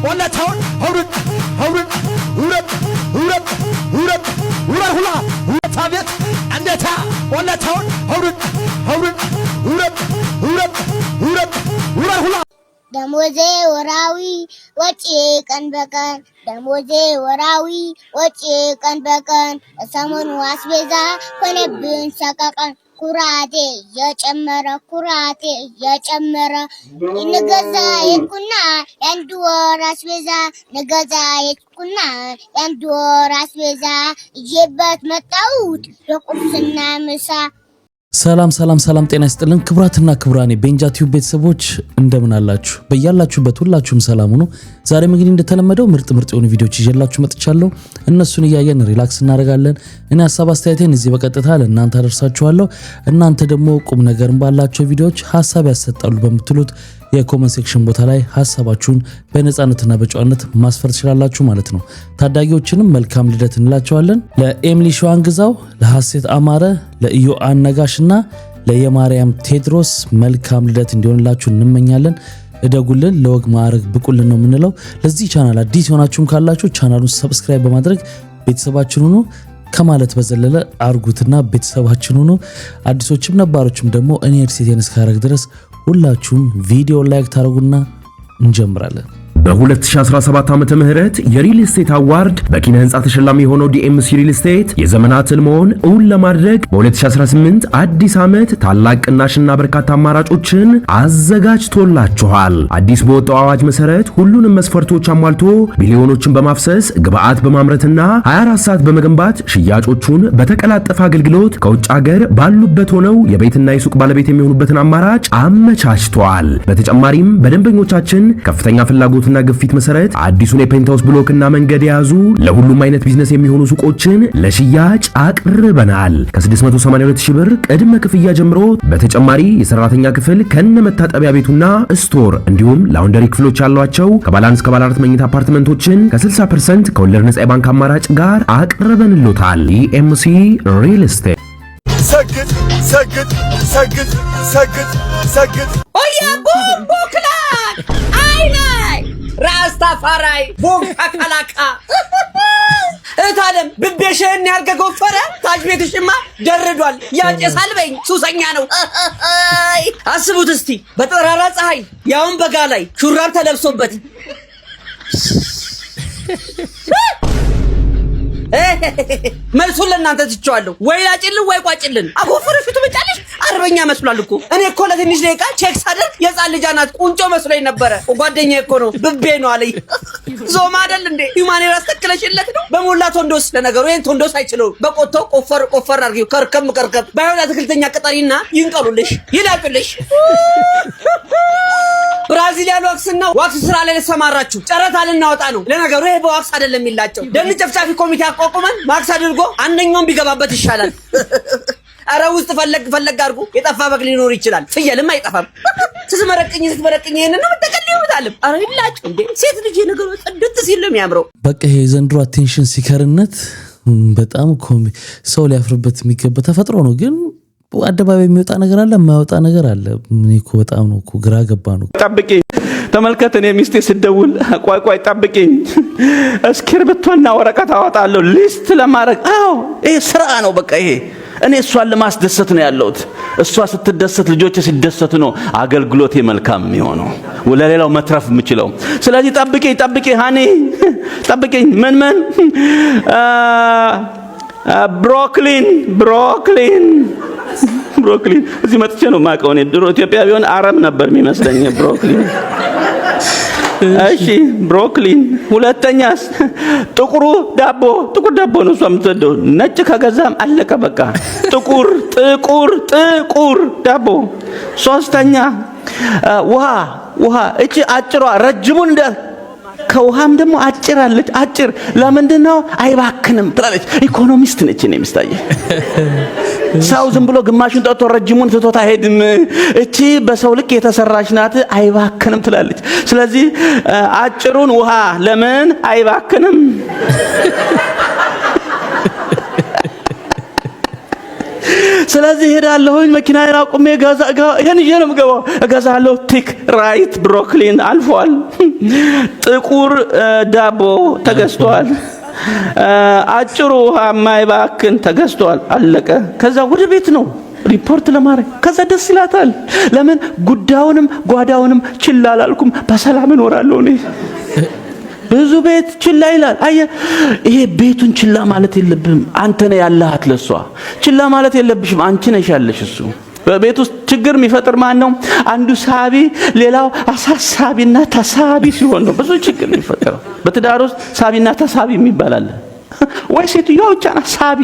ولا تاون هورن هورن هورن هورن هورن هورن هلا هورن تابت عندها ولا تاون هورن هورن هورن هورن هورن هورن هلا ደሞዜ ወራዊ ወጪ ቀን በቀን ደሞዜ ወራዊ ወጪ ቀን በቀን ሰሞኑ አስቤዛ ሆነብን ሰቀቀን ኩራቴ የጨመረ ንገዛ የኩና ያንዱ ወር አስቤዛ ንገዛ የኩና ያንዱ ወር አስቤዛ ይበት መጣውት ለቁርስና ምሳ ሰላም ጤና ይስጥልን ክብራትና ክብራኔ ቤንጃ ቲዩብ ቤተሰቦች እንደምን አላችሁ በእያላችሁበት ሁላችሁም ሰላም ሁኑ። ዛሬም እንግዲህ እንደተለመደው ምርጥ የሆኑ ቪዲዮዎች ይዤላችሁ መጥቻለሁ። እነሱን እያየን ሪላክስ እናደርጋለን። እኔ ሐሳብ አስተያየቴን እዚህ በቀጥታ ለእናንተ አደርሳችኋለሁ። እናንተ ደግሞ ቁም ነገርን ባላችሁ ቪዲዮዎች ሐሳብ ያሰጣሉ በምትሉት የኮሜንት ሴክሽን ቦታ ላይ ሐሳባችሁን በነጻነትና በጨዋነት ማስፈር ትችላላችሁ ማለት ነው። ታዳጊዎችንም መልካም ልደት እንላቸዋለን። ለኤምሊ ሸዋንግዛው፣ ለሐሴት አማረ፣ ለኢዮአን ነጋሽና ለየማርያም ቴድሮስ መልካም ልደት እንዲሆንላችሁ እንመኛለን። እደጉልን፣ ለወግ ማዕረግ ብቁልን ነው የምንለው። ለዚህ ቻናል አዲስ ሆናችሁም ካላችሁ ቻናሉን ሰብስክራይብ በማድረግ ቤተሰባችን ሁኑ ከማለት በዘለለ አርጉትና ቤተሰባችን ሁኑ። አዲሶችም ነባሮችም ደግሞ እኔ እርሴቴን እስካረግ ድረስ ሁላችሁም ቪዲዮ ላይክ ታረጉና እንጀምራለን። በ2017 ዓመተ ምህረት የሪል ስቴት አዋርድ በኪነ ህንጻ ተሸላሚ የሆነው ዲኤምሲ ሪል ስቴት የዘመናት ህልሞን እውን ለማድረግ በ2018 አዲስ ዓመት ታላቅ ቅናሽና በርካታ አማራጮችን አዘጋጅቶላችኋል። አዲስ በወጣው አዋጅ መሰረት ሁሉንም መስፈርቶች አሟልቶ ቢሊዮኖችን በማፍሰስ ግብአት በማምረትና 24 ሰዓት በመገንባት ሽያጮቹን በተቀላጠፈ አገልግሎት ከውጭ ሀገር ባሉበት ሆነው የቤትና የሱቅ ባለቤት የሚሆኑበትን አማራጭ አመቻችቷል። በተጨማሪም በደንበኞቻችን ከፍተኛ ፍላጎት እና ግፊት መሰረት አዲሱን የፔንታውስ ብሎክና መንገድ የያዙ ለሁሉም አይነት ቢዝነስ የሚሆኑ ሱቆችን ለሽያጭ አቅርበናል። ከ682 ሺህ ብር ቅድመ ክፍያ ጀምሮ በተጨማሪ የሰራተኛ ክፍል ከነ መታጠቢያ ቤቱና ስቶር እንዲሁም ላውንደሪ ክፍሎች ያሏቸው ከባለ 1 እስከ ባለ 4 መኝታ አፓርትመንቶችን ከ60% ከወለድ ነፃ የባንክ አማራጭ ጋር አቅርበንሎታል። ኢኤምሲ ሪል ስቴት ሰግጥ ሰግጥ ሰግጥ ሰግጥ ሰግጥ ኦያ ቦክላን አይናይ ራስታፋራይ ቦካካላካ እታለም ብቤሽን ያልገጎፈረ ታጅ ቤትሽማ ደርዷል። ያጨሳል በኝ ሱሰኛ ነው። አስቡት እስቲ በጠራራ ፀሐይ ያውን በጋ ላይ ሹራብ ተለብሶበት መልሱን ለእናንተ ትቼዋለሁ። ወይ ላጭልን ወይ ቋጭልን። አጎፈረሽ ትመጫለሽ። አርበኛ መስሏል እኮ። እኔ እኮ ለትንሽ ደቂቃ ቼክ ሳደርግ የጻን ልጅ አናት ቁንጮ መስሎኝ ነበረ። ጓደኛዬ እኮ ነው ብቤ ነው አለኝ። ዞማ አይደል እንዴ? ሂውማኔር አስተክለሽለት ነው በሞላ ቶንዶስ። ለነገሩ ይሄን ቶንዶስ አይችለው። በቆቶ ቆፈር አርጊው ከርከም ባይሆን አትክልተኛ ቅጠሪና ይንቀሉልሽ ይላቅልሽ። ብራዚሊያን ዋክስና ዋክስ ስራ ላይ ተሰማራችሁ። ጨረታ ልናወጣ ነው። ለነገሩ ይሄ በዋክስ አይደለም የሚላጨው። ደም ጨፍጫፊ ኮሚቴ አቋቁመን ማክስ አድርጎ አንደኛውን ቢገባበት ይሻላል። አረ ውስጥ ፈለግ አድርጎ የጠፋ በግ ሊኖር ይችላል። ፍየልም አይጠፋም። ስትመረቅኝ ይሄንን ነው ተቀልዩታል። አረ ይላጭው እንዴ ሴት ልጅ ነገሩ ጥድት ሲል ነው የሚያምረው። በቃ ይሄ ዘንድሮ አቴንሽን ሲከርነት በጣም ሰው ሊያፍርበት የሚገባ ተፈጥሮ ነው። ግን አደባባይ የሚወጣ ነገር አለ፣ የማይወጣ ነገር አለ። ምን እኮ በጣም ነው እኮ ግራ ገባ ነው። ጠብቂኝ ተመልከት። እኔ ሚስቴ ስደውል ቆይ ጠብቂኝ እስክሪብቶና ወረቀት አወጣለሁ ሊስት ለማድረግ። አዎ ይሄ ስራ ነው። በቃ ይሄ እኔ እሷን ለማስደሰት ነው ያለሁት። እሷ ስትደሰት ልጆቼ ሲደሰቱ ነው አገልግሎቴ መልካም የሚሆነው፣ ለሌላው መትረፍ የምችለው። ስለዚህ ጠብቂኝ ሃኒ ጠብቂኝ። ምን ብሮክሊን እዚህ መጥቼ ነው የማውቀው። እኔ ድሮ ኢትዮጵያ ቢሆን አረብ ነበር የሚመስለኝ ብሮክሊን። እሺ ብሮክሊን። ሁለተኛስ ጥቁር ዳቦ ነው እሷ የምትወደው። ነጭ ከገዛም አለቀ በቃ። ጥቁር ዳቦ። ሶስተኛ ውሃ። እቺ አጭሯ ረጅሙን እንደ ከውሃም ደግሞ አጭራለች። አጭር ለምንድነው አይባክንም ትላለች። ኢኮኖሚስት ነች። እኔ ምስታየ ሰው ዝም ብሎ ግማሹን ጠጥቶ ረጅሙን ትቶታ ሄድም። እቺ በሰው ልክ የተሰራች ናት። አይባክንም ትላለች። ስለዚህ አጭሩን ውሃ ለምን አይባክንም? ስለዚህ ሄዳለሁኝ መኪናዬን አቁሜ ይሄን ይዤ ነው የምገባው። እገዛለሁ። ቲክ ራይት ብሮኮሊን አልፏል። ጥቁር ዳቦ ተገዝቷል። አጭሩ ውሃ የማይባክን ተገዝቷል። አለቀ። ከዛ ወደ ቤት ነው ሪፖርት ለማድረግ። ከዛ ደስ ይላታል። ለምን ጉዳዩንም ጓዳውንም ችላ አላልኩም፣ በሰላም እኖራለሁ እኔ። ብዙ ቤት ችላ ይላል። አየህ፣ ይሄ ቤቱን ችላ ማለት የለብህም። አንተ ነህ ያለሃት ለሷ። ችላ ማለት የለብሽም። አንቺ ነሽ ያለሽ እሱ። በቤት ውስጥ ችግር የሚፈጥር ማን ነው? አንዱ ሳቢ፣ ሌላው አሳሳቢና ተሳቢ ሲሆን ነው ብዙ ችግር የሚፈጠረው። በትዳር ውስጥ ሳቢና ተሳቢ የሚባል አለ። ወይ ሴትዮዋ ብቻ ናት ሳቢ።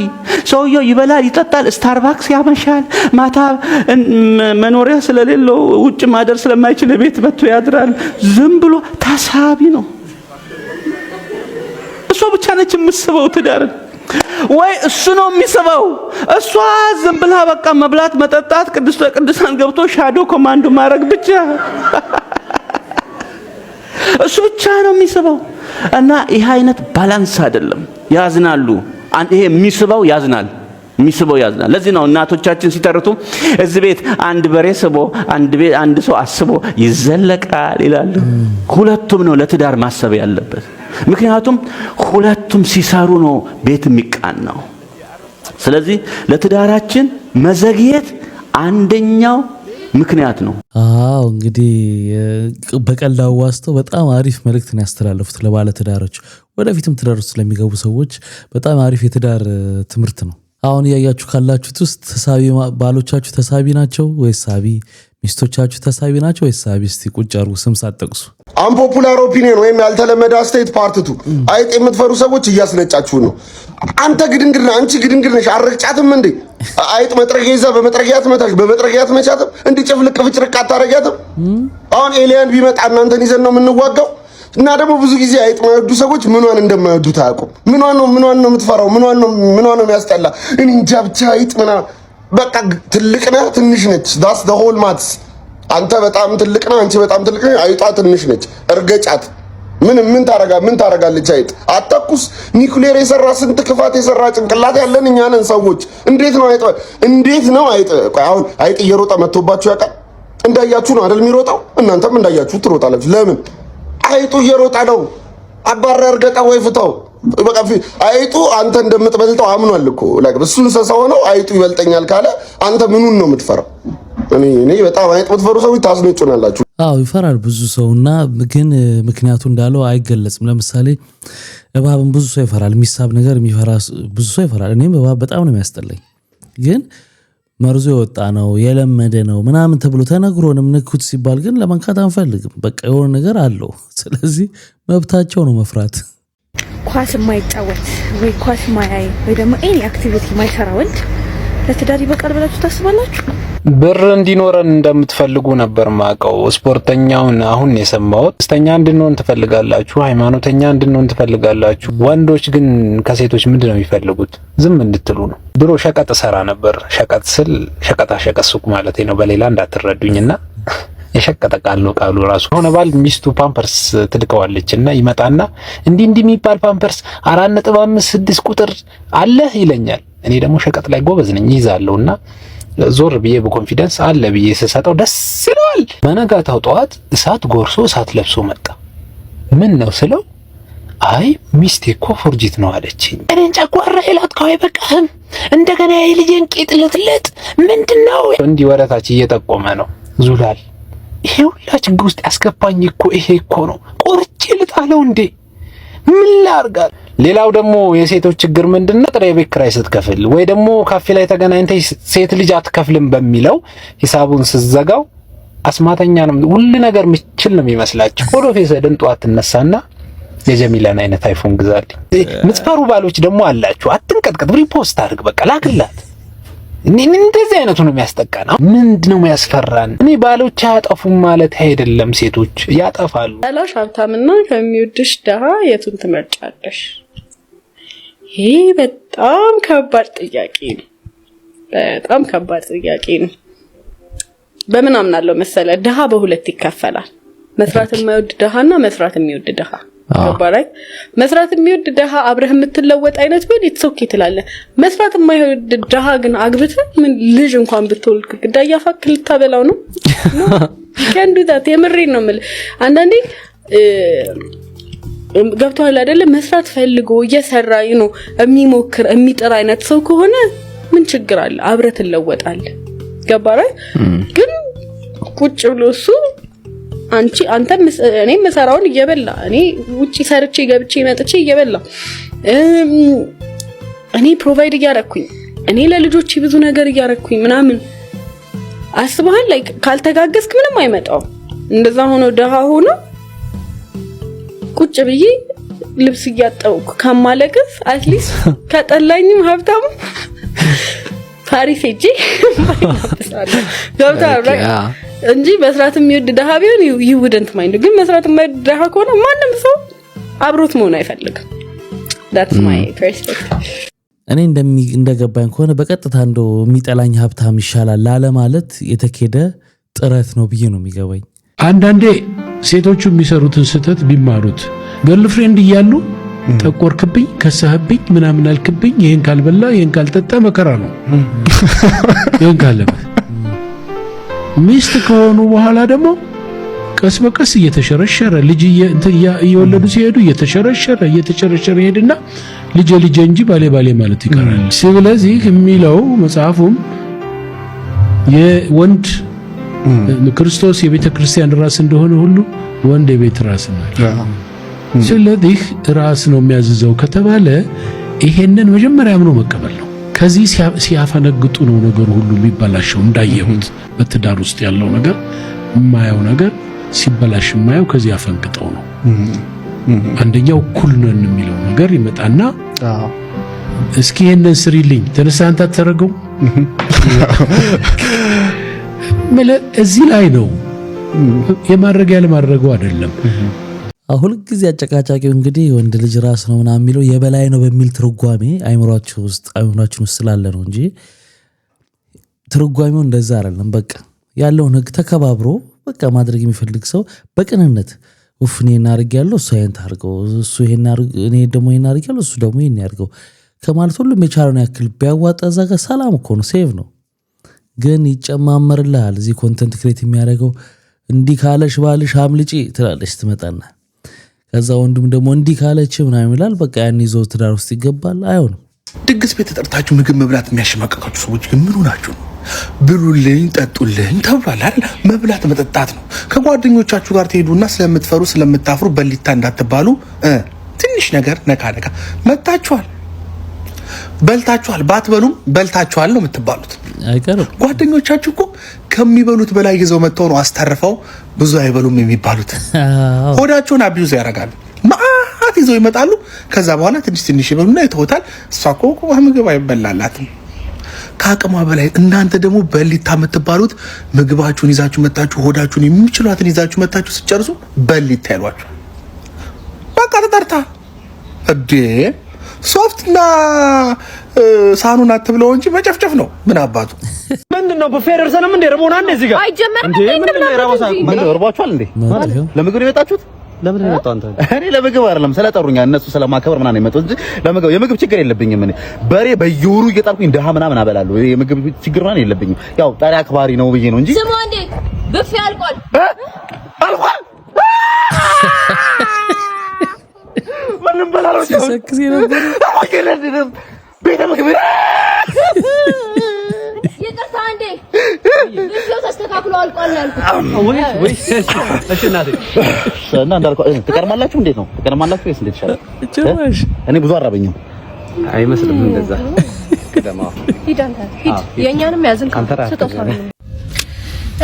ሰውየው ይበላል፣ ይጠጣል፣ ስታርባክስ ያመሻል፣ ማታ መኖሪያ ስለሌለው ውጭ ማደር ስለማይችል ቤት መጥቶ ያድራል። ዝም ብሎ ተሳቢ ነው። እሷ ብቻ ነች የምትስበው ትዳርን። ወይ እሱ ነው የሚስበው። እሷ ዝም ብላ በቃ መብላት፣ መጠጣት፣ ቅድስተ ቅዱሳን ገብቶ ሻዶ ኮማንዶ ማድረግ ብቻ። እሱ ብቻ ነው የሚስበው። እና ይሄ አይነት ባላንስ አይደለም። ያዝናሉ። ይሄ የሚስበው ያዝናል፣ የሚስበው ያዝናል። ለዚህ ነው እናቶቻችን ሲተርቱ እዚህ ቤት አንድ በሬ ስቦ አንድ ሰው አስቦ ይዘለቃል ይላሉ። ሁለቱም ነው ለትዳር ማሰብ ያለበት። ምክንያቱም ሁለቱም ሲሰሩ ነው ቤት የሚቃናው። ስለዚህ ለትዳራችን መዘግየት አንደኛው ምክንያት ነው። አዎ እንግዲህ በቀልድ አዋስተው በጣም አሪፍ መልእክትን ያስተላለፉት ለባለ ትዳሮች፣ ወደፊትም ትዳር ውስጥ ለሚገቡ ሰዎች በጣም አሪፍ የትዳር ትምህርት ነው። አሁን እያያችሁ ካላችሁት ውስጥ ተሳቢ ባሎቻችሁ ተሳቢ ናቸው ወይስ ሳቢ? ሚስቶቻችሁ ተሳቢ ናቸው ወይስ ሳቢ? እስቲ ቁጭ አርጉ፣ ስም ሳትጠቅሱ። አንፖፑላር ኦፒኒየን ወይም ያልተለመደ አስተያየት ፓርትቱ። አይጥ የምትፈሩ ሰዎች እያስነጫችሁ ነው። አንተ ግድንግድ ነህ፣ አንቺ ግድንግድ ነሽ። አረግጫትም እንዴ? አይጥ መጥረጊያ ይዛ በመጥረጊያ ትመታሽ፣ በመጥረጊያ ትመቻትም። እንዲህ ጭፍልቅ ፍጭርቅ አታረጊያትም? አሁን ኤሊያን ቢመጣ እናንተን ይዘን ነው የምንዋጋው። እና ደግሞ ብዙ ጊዜ አይጥ ማይወዱ ሰዎች ምኗን እንደማይወዱት አያውቁም። ምኗን ነው የምትፈራው? ምኗን ነው የሚያስጠላ? እኔ እንጃ ብቻ አይጥ ምናምን በቃ ትልቅ ነህ ትንሽ ነች። ዳስ ዘ ሆል ማትስ። አንተ በጣም ትልቅ ነህ፣ አንቺ በጣም ትልቅ ነህ፣ አይጧ ትንሽ ነች። እርገጫት። ምን ታረጋለች አይጥ? አተኩስ። ኒኩሌር የሰራ ስንት ክፋት የሰራ ጭንቅላት ያለን እኛ ነን ሰዎች። እንዴት ነው አይጥ አሁን አይጥ እየሮጠ መጥቶባችሁ ያውቃል? እንዳያችሁ ነው አይደል የሚሮጠው? እናንተም እንዳያችሁ ትሮጣላችሁ። ለምን? አይጡ እየሮጠ ነው። አባራ እርገጣ ወይ ፍታው። በቃ አይጡ አንተ እንደምትበልጠው አምኗል እኮ። እሱ እንስሳ ሆነው አይጡ ይበልጠኛል ካለ አንተ ምኑን ነው የምትፈራው? እኔ በጣም አይጥ የምትፈሩ ሰዎች ታስነጩናላችሁ። አዎ ይፈራል ብዙ ሰውና፣ ግን ምክንያቱ እንዳለው አይገለጽም። ለምሳሌ እባብን ብዙ ሰው ይፈራል። የሚሳብ ነገር የሚፈራ ብዙ ሰው ይፈራል። እኔም እባብ በጣም ነው የሚያስጠላኝ። ግን መርዞ የወጣ ነው የለመደ ነው ምናምን ተብሎ ተነግሮንም ንኩት ሲባል ግን ለመንካት አንፈልግም። በቃ የሆነ ነገር አለው። ስለዚህ መብታቸው ነው መፍራት። ኳስ የማይጫወት ወይ ኳስ ማያይ ወይ ደግሞ ኤኒ አክቲቪቲ ማይሰራ ወንድ ለትዳር ይበቃል ብላችሁ ታስባላችሁ? ብር እንዲኖረን እንደምትፈልጉ ነበር ማቀው። ስፖርተኛውን አሁን የሰማሁት ደስተኛ እንድንሆን ትፈልጋላችሁ፣ ሃይማኖተኛ እንድንሆን ትፈልጋላችሁ። ወንዶች ግን ከሴቶች ምንድነው የሚፈልጉት? ዝም እንድትሉ ነው። ድሮ ሸቀጥ ሰራ ነበር። ሸቀጥ ስል ሸቀጣ ሸቀጥ ሱቅ ማለት ነው፣ በሌላ እንዳትረዱኝና የሸቀጠ ቃል ነው ቃሉ ራሱ። ሆነ ባል ሚስቱ ፓምፐርስ ትልከዋለችና ይመጣና እንዲህ የሚባል ፓምፐርስ 4.56 ቁጥር አለ ይለኛል። እኔ ደግሞ ሸቀጥ ላይ ጎበዝ ነኝ ይዛለሁና ዞር ብዬ በኮንፊደንስ አለ ብዬ ስሰጠው ደስ ይለዋል። በነጋታው ጠዋት እሳት ጎርሶ እሳት ለብሶ መጣ። ምን ነው ስለው አይ ሚስቴ እኮ ፎርጂት ነው አለችኝ። እኔን ጨጓራ ይላትካው አይበቃህም እንደገና የልጄን ቂጥ ልትለጥ ምንድነው? እንዲህ ወረታች እየጠቆመ ነው ዙላል። ይሄ ሁላ ችግር ውስጥ ያስገባኝ እኮ ይሄ እኮ ነው። ቆርጬ ልጣለው እንዴ? ምን ላርጋል? ሌላው ደግሞ የሴቶች ችግር ምንድነው? ጥሬ ቤት ኪራይ ስትከፍል ወይ ደግሞ ካፌ ላይ ተገናኝተህ ሴት ልጅ አትከፍልም በሚለው ሂሳቡን ስትዘጋው አስማተኛ ነው፣ ሁሉ ነገር ምችል ነው የሚመስላችሁ። ፎቶ ፌሰድን ጧት ትነሳና የጀሚላን አይነት አይፎን ግዛልኝ። ምትፈሩ ባሎች ደግሞ አላችሁ። አትንቀጥቀጥ፣ ሪፖስት አድርግ፣ በቃ ላክላት። እንደዚህ አይነቱ ነው የሚያስጠቃና ምንድነው የሚያስፈራን? እኔ ባሎች አያጠፉም ማለት አይደለም፣ ሴቶች ያጠፋሉ። ያላሽ ሀብታምና ከሚወድሽ ደሃ የቱን ትመርጫለሽ? ይሄ በጣም ከባድ ጥያቄ ነው። በጣም ከባድ ጥያቄ ነው። በምን አምናለሁ መሰለ? ደሃ በሁለት ይከፈላል። መስራት የማይወድ ደሃና መስራት የሚወድ ደሃ። ገባራይ መስራት የሚወድ ደሃ አብረህ የምትለወጥ አይነት ቢሆን ኢትስ ኦኬ ትላለህ። መስራት የማይወድ ደሃ ግን አግብተህ ምን ልጅ እንኳን ብትወልድ ግዳ ያፋክ ልታበላው ነው ከንዱ ዳት የምሬን ነው የምልህ። አንዳንዴ ገብቷል አይደለ? መስራት ፈልጎ እየሰራ ነው የሚሞክር የሚጥር አይነት ሰው ከሆነ ምን ችግር አለ? አብረህ ትለወጣለህ። ገባራይ ግን ቁጭ ብሎ እሱ አንተ እኔ መሰራውን እየበላ እኔ ውጪ ሰርቼ ገብቼ መጥቼ እየበላ እኔ ፕሮቫይድ እያረኩኝ እኔ ለልጆቼ ብዙ ነገር እያረኩኝ ምናምን አስበሃል? ላይክ ካልተጋገዝክ ምንም አይመጣው። እንደዛ ሆኖ ደሃ ሆኖ ቁጭ ብዬ ልብስ እያጠብኩ ከማለቅስ አትሊስት ከጠላኝም ሀብታሙ ፓሪስ ሄጄ ገብታ እንጂ መስራት የሚወድ ደሃ ቢሆን ይውደንት ማይንድ። ግን መስራት የማይወድ ደሃ ከሆነ ማንም ሰው አብሮት መሆን አይፈልግም። that's my perspective። እኔ እንደገባኝ ከሆነ በቀጥታ እንደው የሚጠላኝ ሀብታም ይሻላል ላለ ማለት የተከደ ጥረት ነው ብዬ ነው የሚገባኝ። አንዳንዴ ሴቶቹ የሚሰሩትን ስህተት ቢማሩት ገርልፍሬንድ እያሉ ጠቆርክብኝ፣ ከሰህብኝ፣ ምናምን አልክብኝ፣ ይሄን ካልበላ ይሄን ካልጠጣ መከራ ነው። ይሄን ካልበላ ሚስት ከሆኑ በኋላ ደግሞ ቀስ በቀስ እየተሸረሸረ ልጅ እየወለዱ ሲሄዱ እየተሸረሸረ ይሄድና ልጅ እንጂ ባሌ ማለት ይቀራል። ስለዚህ የሚለው መጽሐፉም የወንድ ክርስቶስ የቤተ ክርስቲያን ራስ እንደሆነ ሁሉ ወንድ የቤት ራስ ነው። ስለዚህ ራስ ነው የሚያዝዘው ከተባለ ይሄንን መጀመሪያ አምኖ መቀበል ነው። ከዚህ ሲያፈነግጡ ነው ነገሩ ሁሉ የሚበላሸው። እንዳየሁት በትዳር ውስጥ ያለው ነገር የማየው ነገር ሲበላሽ የማየው ከዚህ አፈንግጠው ነው። አንደኛው እኩል ነን የሚለው ነገር ይመጣና እስኪ ይሄንን ስሪልኝ ተነሳ አንተ አትተረገው ማለት እዚህ ላይ ነው የማድረግ ያለማድረጉ አይደለም። አሁን ጊዜ አጨቃጫቂው እንግዲህ ወንድ ልጅ ራስ ነው ምናምን የሚለው የበላይ ነው በሚል ትርጓሜ አይምሯችን ውስጥ ስላለ ነው እንጂ ትርጓሜው እንደዛ አይደለም። በቃ ያለውን ህግ ተከባብሮ በቃ ማድረግ የሚፈልግ ሰው በቅንነት ወፍኔ እናርግ ያለው እሱ አይንት አርገው እሱ ይሄን አርግ እኔ ደግሞ ይሄን አርግ ያለው እሱ ደግሞ ይሄን ያርገው ከማለት ሁሉም የቻለውን ያክል ቢያዋጣ እዛ ጋር ሰላም እኮ ነው፣ ሴቭ ነው። ግን ይጨማመርልሃል እዚህ ኮንተንት ክሬት የሚያደርገው እንዲህ ካለሽ ባልሽ አምልጪ ትላለች ትመጣና ከዛ ወንዱም ደግሞ እንዲህ ካለች ምናምን ይላል። በቃ ያን ይዞ ትዳር ውስጥ ይገባል። አይሆንም። ድግስ ቤት ተጠርታችሁ ምግብ መብላት የሚያሸማቀቃችሁ ሰዎች ግን ምን ሆናችሁ ነው? ብሉልኝ ጠጡልኝ ተብሏል አይደል? መብላት መጠጣት ነው። ከጓደኞቻችሁ ጋር ትሄዱና ስለምትፈሩ ስለምታፍሩ በሊታ እንዳትባሉ ትንሽ ነገር ነካ መጣችኋል፣ በልታችኋል። ባትበሉም በልታችኋል ነው የምትባሉት። አይቀርም። ጓደኞቻችሁ እኮ ከሚበሉት በላይ ይዘው መጥተው ነው አስተርፈው ብዙ አይበሉም የሚባሉት። ሆዳቸውን አቢዩዝ ያደርጋሉ። ማአት ይዘው ይመጣሉ። ከዛ በኋላ ትንሽ ይበሉና ይተውታል። እሷ እኮ ምግብ አይበላላትም ከአቅሟ በላይ። እናንተ ደግሞ በሊታ የምትባሉት ምግባችሁን ይዛችሁ መጣችሁ፣ ሆዳችሁን የሚችሏትን ይዛችሁ መጣችሁ፣ ሲጨርሱ በሊታ ያሏችሁ። በቃ ተጠርታ እዴ ሶፍትና ሳኑን አትብለው እንጂ መጨፍጨፍ ነው። ምን አባቱ ምንድነው? በፌደርሰንም እንደ ረቦና እንደዚህ ጋር አይጀመርም እንዴ? ምንድነው? የራባሳ ምን ወርባችኋል እንዴ? ለምግብ የመጣችሁት ለምን የመጣው አንተ? እኔ ለምግብ አይደለም ስለጠሩኛ እነሱ ስለማከበር ምናምን የመጣው እንጂ ለምግብ የምግብ ችግር የለብኝም። እኔ በሬ በየወሩ እየጣልኩኝ ደሃ ምናምን አበላለሁ። የምግብ ችግር ምናምን የለብኝም። ያው ጣሪ አክባሪ ነው ብዬ ነው እንጂ ስሙ እንዴ ብፌ አልቋል። ምንም በላለው ሲሰክስ ነበር አወገለድም ቤተ ምግብ ይቅርታ እንዴ ብፌው ተስተካክሎ አልቋል ያልኩት ወይ እሺ እናቴ እና እንዳልኩ ትቀርማላችሁ። እንዴት ነው ትቀርማላችሁ ወይስ እንዴት ይሻላል? ጭራሽ እኔ ብዙ አራበኝም አይመስልም እንደዛ ከደማ ሂድ የኛንም ያዝን ከተሰጠው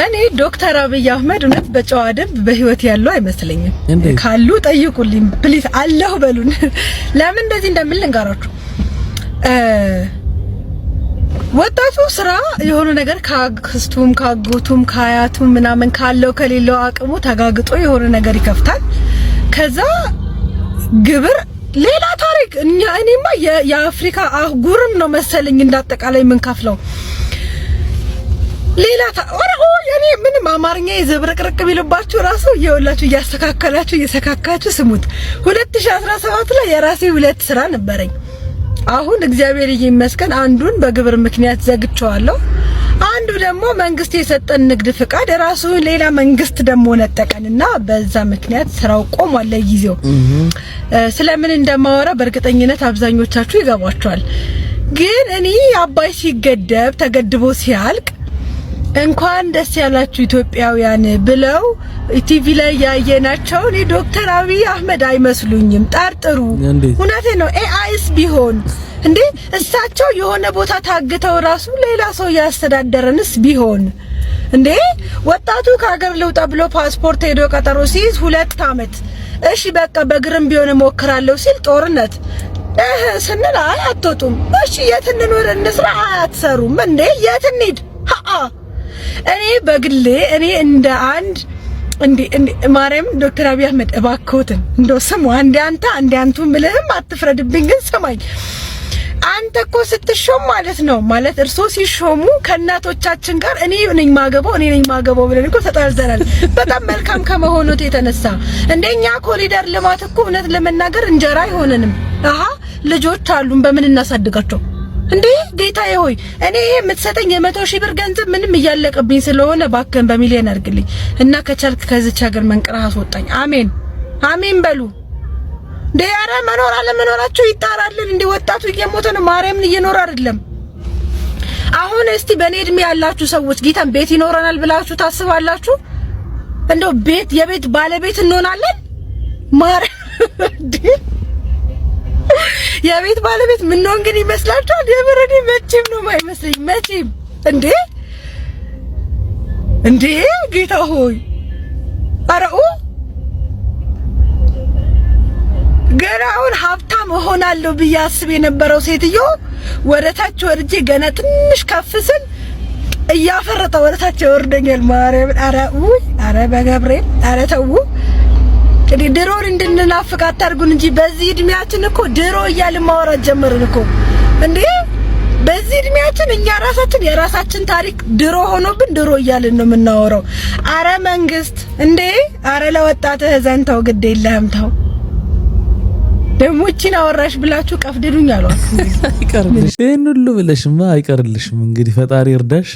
እኔ ዶክተር አብይ አህመድ እውነት በጨዋ ደንብ በህይወት ያለው አይመስለኝም። ካሉ ጠይቁልኝ ፕሊዝ፣ አለሁ በሉን። ለምን እንደዚህ እንደምን ልንገራችሁ። ወጣቱ ስራ የሆነ ነገር ካክስቱም ካጎቱም ካያቱም ምናምን ካለው ከሌለው አቅሙ ተጋግጦ የሆነ ነገር ይከፍታል። ከዛ ግብር ሌላ ታሪክ። እኔማ የአፍሪካ አህጉርም ነው መሰለኝ እንዳጠቃላይ ምን ከፍለው ሌላ የኔ ምንም አማርኛ የዘብረቅረቅ ቢልባችሁ ራሱ እየወላችሁ እየሰካካችሁ ስሙት። 2017 ላይ የራሴ 2 ስራ ነበረኝ። አሁን እግዚአብሔር ይመስገን አንዱን በግብር ምክንያት ዘግቼዋለሁ። አንዱ ደግሞ መንግስት የሰጠን ንግድ ፍቃድ ራሱ ሌላ መንግስት ደግሞ ነጠቀንና በዛ ምክንያት ስራው ቆሟል ለጊዜው። ስለምን እንደማወራ በእርግጠኝነት አብዛኞቻችሁ ይገባችኋል። ግን እኔ አባይ ሲገደብ ተገድቦ ሲያልቅ እንኳን ደስ ያላችሁ ኢትዮጵያውያን ብለው ቲቪ ላይ ያየናቸው እኔ ዶክተር አብይ አህመድ አይመስሉኝም። ጠርጥሩ። እውነቴ ነው። ኤአይስ ቢሆን እንዴ እሳቸው የሆነ ቦታ ታግተው ራሱ ሌላ ሰው ያስተዳደረንስ ቢሆን እንዴ ወጣቱ ከሀገር ልውጣ ብሎ ፓስፖርት ሄዶ ቀጠሮ ሲይዝ 2 አመት እሺ በቃ በግርም ቢሆን እሞክራለሁ ሲል ጦርነት ስንል አይ አትወጡም። እሺ የት እንኖር እንስራ አትሰሩም እንዴ የት እንሂድ? እኔ በግሌ እኔ እንደ አንድ እንዴ ማርያም ዶክተር አብይ አህመድ እባክዎትን እንደው ስሙ አንዴ አንቱ ምልህም አትፍረድብኝ። ግን ሰማኝ አንተ እኮ ስትሾም ማለት ነው ማለት እርሶ ሲሾሙ ከእናቶቻችን ጋር እኔ ነኝ ማገባው ብለን እኮ ተጣልተናል። በጣም መልካም ከመሆኑት የተነሳ እንደኛ ኮሪደር ልማት እኮ እውነት ለመናገር እንጀራ አይሆነንም። ልጆች አሉን በምን እናሳድጋቸው እንዴ? ጌታዬ ሆይ እኔ የምትሰጠኝ የ100,000 ብር ገንዘብ ምንም እያለቀብኝ ስለሆነ ባከን በሚሊዮን አድርግልኝ እና ከቻልክ ከዚች ሀገር መንቅረህ አስወጣኝ። አሜን አሜን በሉ። ዲያራ መኖር አለመኖራቸው ይጣራልን። እንዴ ወጣቱ እየሞተ ነው። ማርያምን እየኖር አይደለም። አሁን እስቲ በኔ እድሜ ያላችሁ ሰዎች ጌታን ቤት ይኖረናል ብላችሁ ታስባላችሁ? እንደው የቤት ባለቤት እንሆናለን? የቤት ባለቤት ምን ነው እንግዲህ ይመስላችኋል? የበረዴ መቼም ነው የማይመስለኝ። መቼም እንዴ ጌታ ሆይ አረኡ ገና አሁን ሀብታም እሆናለሁ ብዬ አስብ የነበረው ሴትዮ ወደታች ወርጄ ገና ትንሽ ከፍ ስል እያፈረጠ ወደታች ወርደኛል። ማርያም አረ በገብርኤል አረ ተው እንዴ ድሮን እንድንናፍቅ አታርጉን እንጂ በዚህ እድሜያችን እኮ ድሮ እያልን ማውራት ጀመርን እኮ እንዴ። በዚህ እድሜያችን እኛ ራሳችን የራሳችን ታሪክ ድሮ ሆኖብን ድሮ እያልን ነው የምናወራው። አረ መንግስት እንዴ አረ ለወጣትህ ዘንተው ግድ የለህም ተው። ደሞችን አወራሽ ብላችሁ ቀፍድዱኝ አሏችሁ። አይቀርልሽ ይሄን ሁሉ ብለሽማ አይቀርልሽም። እንግዲህ ፈጣሪ እርዳሽ።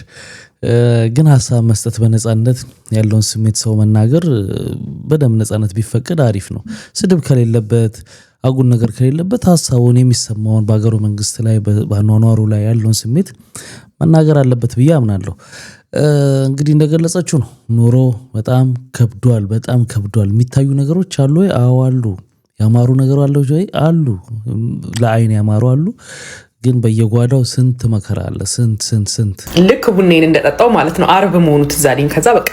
ግን ሀሳብ መስጠት በነጻነት ያለውን ስሜት ሰው መናገር በደም ነጻነት ቢፈቀድ አሪፍ ነው። ስድብ ከሌለበት አጉል ነገር ከሌለበት ሀሳቡን የሚሰማውን በአገሩ መንግስት ላይ በአኗኗሩ ላይ ያለውን ስሜት መናገር አለበት ብዬ አምናለሁ። እንግዲህ እንደገለጸችው ነው ኑሮ በጣም ከብዷል። የሚታዩ ነገሮች አሉ ወይ? አዎ አሉ። ያማሩ ነገር አለው ወይ? አሉ። ለአይን ያማሩ አሉ። ግን በየጓዳው ስንት መከራ አለ። ስንት ልክ ቡኔን እንደጠጣው ማለት ነው። አርብ መሆኑ ትዝ አለኝ። ከዛ በቃ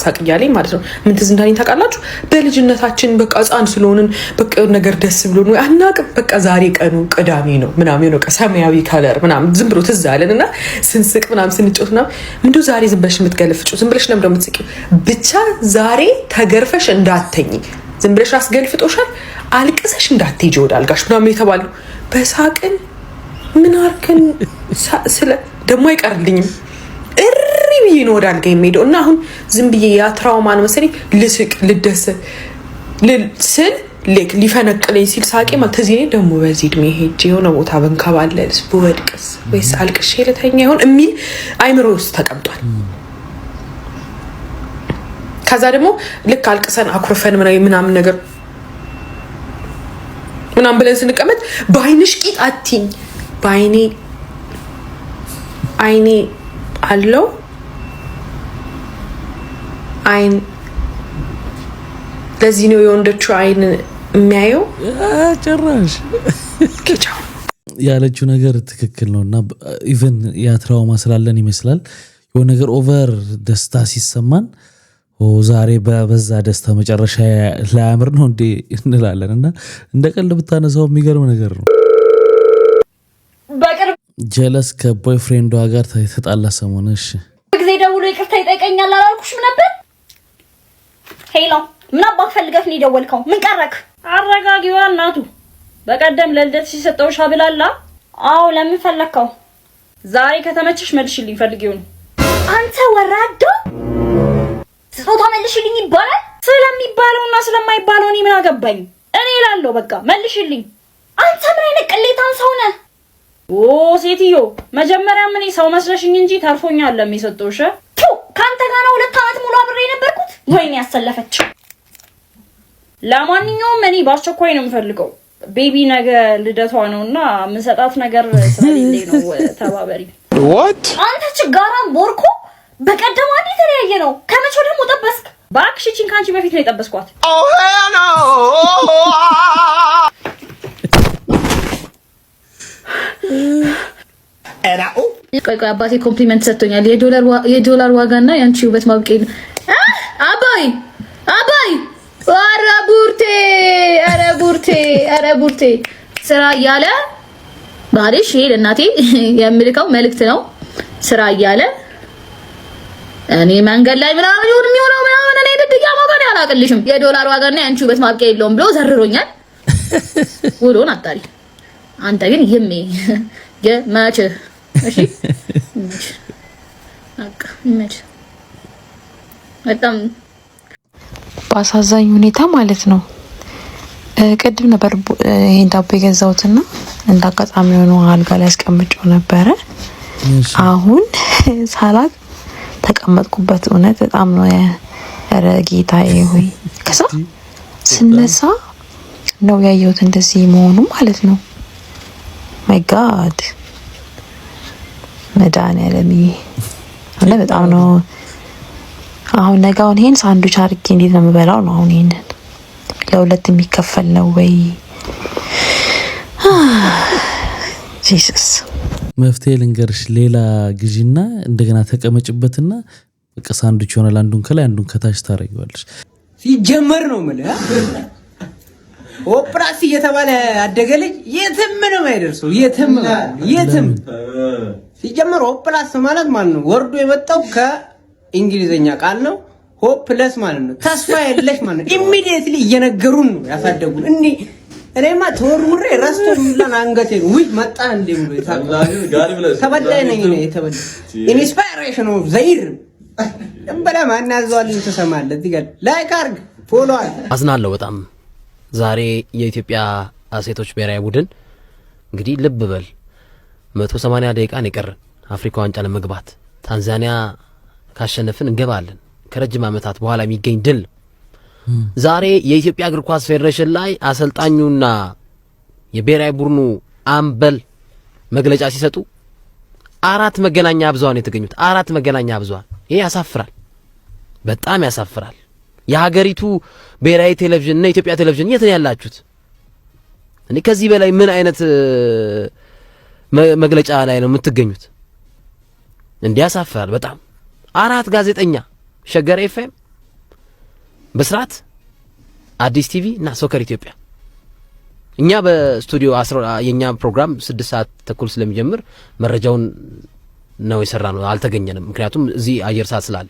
ሳቅ እያለኝ ማለት ነው። ምን ትዝ እንዳለኝ ታውቃላችሁ? በልጅነታችን በቃ ሕፃን ስለሆንን በቃ ነገር ደስ ብሎን ወይ አናውቅም። በቃ ዛሬ ቀኑ ቅዳሜ ነው ምናምን ነው ሰማያዊ ከለር ምናምን ዝም ብሎ ትዝ አለን እና ስንስቅ ምናምን ስንጮት ምናምን እንደው ዛሬ ዝም ብለሽ የምትገለፍጪው ዝም ብለሽ ለምን የምትስቂው? ብቻ ዛሬ ተገርፈሽ እንዳትተኝ ዝም ብለሽ አስገልፍጦሻል፣ አልቅሰሽ እንዳትሄጂ ወደ አልጋሽ ምናምን የተባሉ በሳቅን ምን አርከን ስለ ደሞ አይቀርልኝም እሪ ብዬ ነው ወደ አልጋ የሚሄደው። እና አሁን ዝም ብዬ ያ ትራውማን መሰለኝ ልስቅ ልደሰት ስል ሊፈነቅለኝ ሲል ሳቄ ማለት እዚህ ነው። ደግሞ በዚህ እድሜ ሄጄ የሆነ ቦታ በንከባለልስ ብወድቅስ ወይስ አልቅሼ ልተኛ ይሆን የሚል አይምሮ ውስጥ ተቀምጧል። ከዛ ደግሞ ልክ አልቅሰን አኩርፈን ምናምን ነገር ምናምን ብለን ስንቀመጥ በአይንሽ ቂጥ አትይኝ፣ አይኔ አለው አይን ለዚህ ነው የወንዶቹ አይን የሚያየው። ጭራሽ ያለችው ነገር ትክክል ነውና ኢቭን ያ ትራውማ ስላለን ይመስላል የሆነ ነገር ኦቨር ደስታ ሲሰማን ዛሬ በዛ ደስታ መጨረሻ ላያምር ነው እንዴ እንላለን። እና እንደ ቀልድ ብታነሳው የሚገርም ነገር ነው። በቅርብ ጀለስ ከቦይፍሬንዷ ጋር ተጣላ ሰሞኑን። እሺ ጊዜ ደውሎ ይቅርታ ይጠይቀኛል አላልኩሽም ነበር? ሄሎ ምን አባክ ፈልገህ ነው የደወልከው? ምን ቀረክ? አረጋጊዋ እናቱ በቀደም ለልደት ሲሰጠው ሻብላላ። አዎ ለምን ፈለከው? ዛሬ ከተመቸሽ መልሽልኝ ፈልጊው ነው። አንተ ወራዶ ስጦታ መልሽልኝ ይባላል። ስለሚባለውና ስለማይባለው እኔ ምን አገባኝ? እኔ እላለሁ በቃ መልሽልኝ። አንተ ምን አይነት ቅሌታም ሰው ነህ? ኦ ሴትዮ መጀመሪያ ምን ሰው መስለሽኝ እንጂ ተርፎኛል ለሚሰጠውሽ። ካንተ ጋር ነው 2 ዓመት ሙሉ አብሬ ነበርኩት። ወይኔ ያሰለፈች። ለማንኛውም እኔ በአስቸኳይ ነው የምፈልገው። ቤቢ ነገ ልደቷ ነውና የምሰጣት ነገር ስለሌለኝ ነው። ተባበሪ። what አንተ ችጋራም ቦርኮ በቀደም አንዴ ተለያየ ነው። ከመቼው ደግሞ ጠበስክ? ባክሽ እቺን ካንቺ በፊት ነው የጠበስኳት። ቆይ አባቴ ኮምፕሊመንት ሰጥቶኛል። የዶላር ዋጋና ያንቺ ውበት ማብቂያ አባይ ኧረ ቡርቴ ስራ እያለ ባልሽ ይሄ ለእናቴ የምልከው መልእክት ነው። ስራ እያለ እኔ መንገድ ላይ ምናምን የሚሆነው ምናምን እኔ ድግያ ማጋን ያላቅልሽም የዶላር ዋጋና ያንቺ ውበት ማብቂያ የለውም ብሎ ዘርሮኛል። ውሎን አጣሪ አንተ ግን ይሜ የማች እሺ ይመች በጣም በአሳዛኝ ሁኔታ ማለት ነው። ቅድም ነበር ይሄን ዳቦ የገዛሁትና እንዳጋጣሚ ሆኖ አልጋ ላይ አስቀምጬው ነበረ። አሁን ሳላቅ ተቀመጥኩበት። እውነት በጣም ነው ያረ ጌታዬ ሆይ። ከዛ ስነሳ ነው ያየሁት እንደዚህ መሆኑ ማለት ነው። ማይ ጋድ መድኃኒዓለም እና በጣም ነው። አሁን ነገውን ይሄን ሳንዱች አድርጌ እንዴት ነው የምበላው ነው? አሁን ይሄንን ለሁለት የሚከፈል ነው ወይ? ጂሰስ መፍትሄ ልንገርሽ። ሌላ ግዢና እንደገና ተቀመጭበትና በቃ ሳንዱች ይሆናል። አንዱን ከላይ አንዱን ከታች ታረጊዋለሽ። ሲጀመር ነው ማለት ኦፕራሲ እየተባለ አደገ ልጅ የትም ነው የማይደርሰው። የትም ሲጀመር ኦፕራስ ማለት ነው ወርዶ የመጣው ከእንግሊዘኛ ቃል ነው። ሆፕለስ ማለት ነው ተስፋ የለሽ ማለት ነው። ኢሚዲየትሊ እየነገሩን ነው ያሳደጉን። እኔማ ተወርውሬ ራስቶ ምንላን አንገቴ ውይ መጣ እንደ ብሎ ተበዳይ ነኝ ነው የተበዳይ ኢንስፓይሬሽን ኦፍ ዘይር እንበላ ማናዘዋልን ተሰማለ ዲጋል ላይክ አርግ ፎሎ አርግ። አዝናለሁ በጣም ዛሬ የኢትዮጵያ ሴቶች ብሔራዊ ቡድን እንግዲህ ልብ በል 180 ደቂቃን የቀረን አፍሪካ ዋንጫ ለመግባት ታንዛኒያ ካሸነፍን እንገባለን። ከረጅም ዓመታት በኋላ የሚገኝ ድል። ዛሬ የኢትዮጵያ እግር ኳስ ፌዴሬሽን ላይ አሰልጣኙና የብሔራዊ ቡድኑ አምበል መግለጫ ሲሰጡ 4 መገናኛ ብዙሃን የተገኙት 4 መገናኛ ብዙሃን። ይሄ ያሳፍራል፣ በጣም ያሳፍራል። የሀገሪቱ ብሔራዊ ቴሌቪዥን እና ኢትዮጵያ ቴሌቪዥን የት ነው ያላችሁት? እኔ ከዚህ በላይ ምን አይነት መግለጫ ላይ ነው የምትገኙት? እንዲህ ያሳፍራል በጣም። 4 ጋዜጠኛ ሸገር ኤፍኤም፣ በስራት፣ አዲስ ቲቪ እና ሶከር ኢትዮጵያ። እኛ በስቱዲዮ የኛ ፕሮግራም 6 ሰዓት ተኩል ስለሚጀምር መረጃውን ነው የሰራነው፣ አልተገኘንም። ምክንያቱም እዚህ አየር ሰዓት ስላለ።